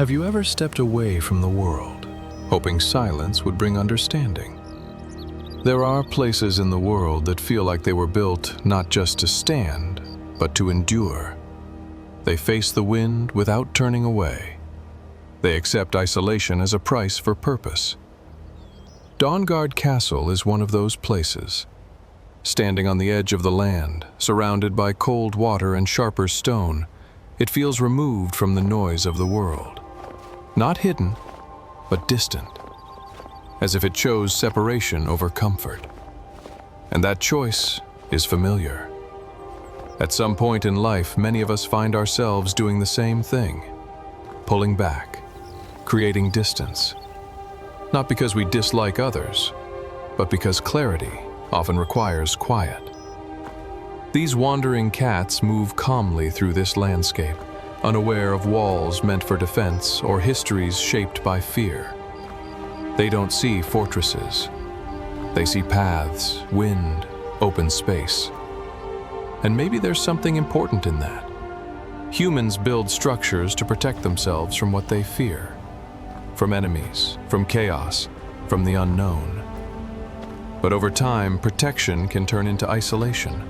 Have you ever stepped away from the world, hoping silence would bring understanding? There are places in the world that feel like they were built not just to stand, but to endure. They face the wind without turning away. They accept isolation as a price for purpose. Dawnguard Castle is one of those places. Standing on the edge of the land, surrounded by cold water and sharper stone, it feels removed from the noise of the world. Not hidden, but distant, as if it chose separation over comfort. And that choice is familiar. At some point in life, many of us find ourselves doing the same thing, pulling back, creating distance. Not because we dislike others, but because clarity often requires quiet. These wandering cats move calmly through this landscape, unaware of walls meant for defense or histories shaped by fear. They don't see fortresses. They see paths, wind, open space. And maybe there's something important in that. Humans build structures to protect themselves from what they fear, from enemies, from chaos, from the unknown. But over time, protection can turn into isolation.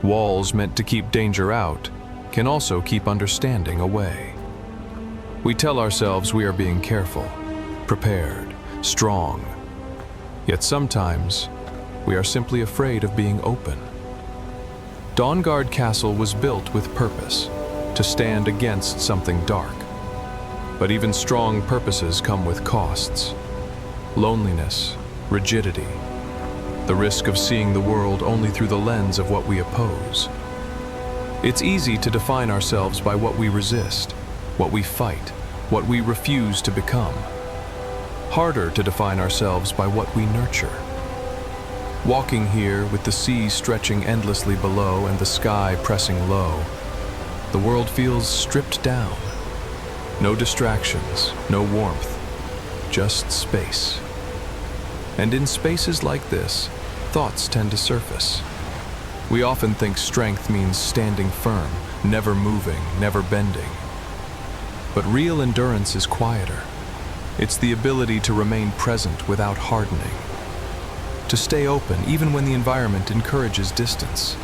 Walls meant to keep danger out can also keep understanding away. We tell ourselves we are being careful, prepared, strong. Yet sometimes, we are simply afraid of being open. Dawnguard Castle was built with purpose, to stand against something dark. But even strong purposes come with costs. Loneliness, rigidity, the risk of seeing the world only through the lens of what we oppose. It's easy to define ourselves by what we resist, what we fight, what we refuse to become. Harder to define ourselves by what we nurture. Walking here with the sea stretching endlessly below and the sky pressing low, the world feels stripped down. No distractions, no warmth, just space. And in spaces like this, thoughts tend to surface. We often think strength means standing firm, never moving, never bending. But real endurance is quieter. It's the ability to remain present without hardening. To stay open even when the environment encourages distance.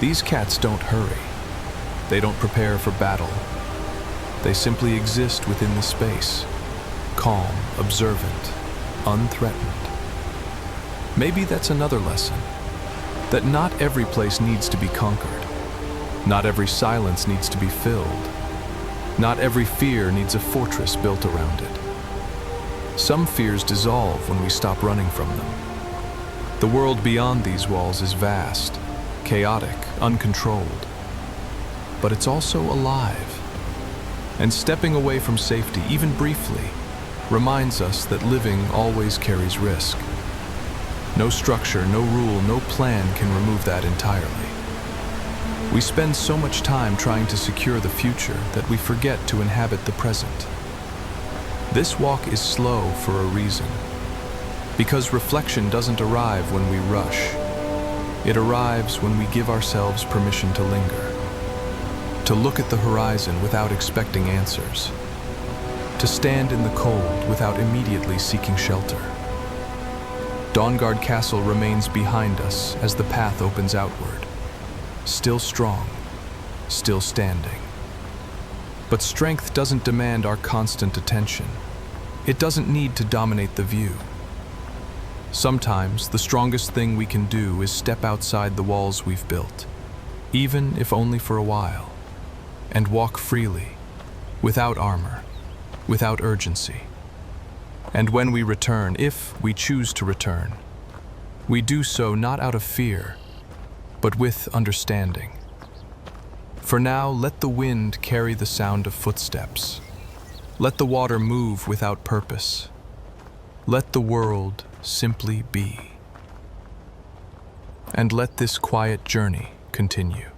These cats don't hurry. They don't prepare for battle. They simply exist within the space, calm, observant, unthreatened. Maybe that's another lesson. That not every place needs to be conquered. Not every silence needs to be filled. Not every fear needs a fortress built around it. Some fears dissolve when we stop running from them. The world beyond these walls is vast, chaotic, uncontrolled. But it's also alive. And stepping away from safety, even briefly, reminds us that living always carries risk. No structure, no rule, no plan can remove that entirely. We spend so much time trying to secure the future that we forget to inhabit the present. This walk is slow for a reason. Because reflection doesn't arrive when we rush. It arrives when we give ourselves permission to linger. To look at the horizon without expecting answers. To stand in the cold without immediately seeking shelter. Dawnguard Castle remains behind us as the path opens outward. Still strong, still standing. But strength doesn't demand our constant attention. It doesn't need to dominate the view. Sometimes the strongest thing we can do is step outside the walls we've built, even if only for a while, and walk freely, without armor, without urgency. And when we return, if we choose to return, we do so not out of fear, but with understanding. For now, let the wind carry the sound of footsteps. Let the water move without purpose. Let the world simply be. And let this quiet journey continue.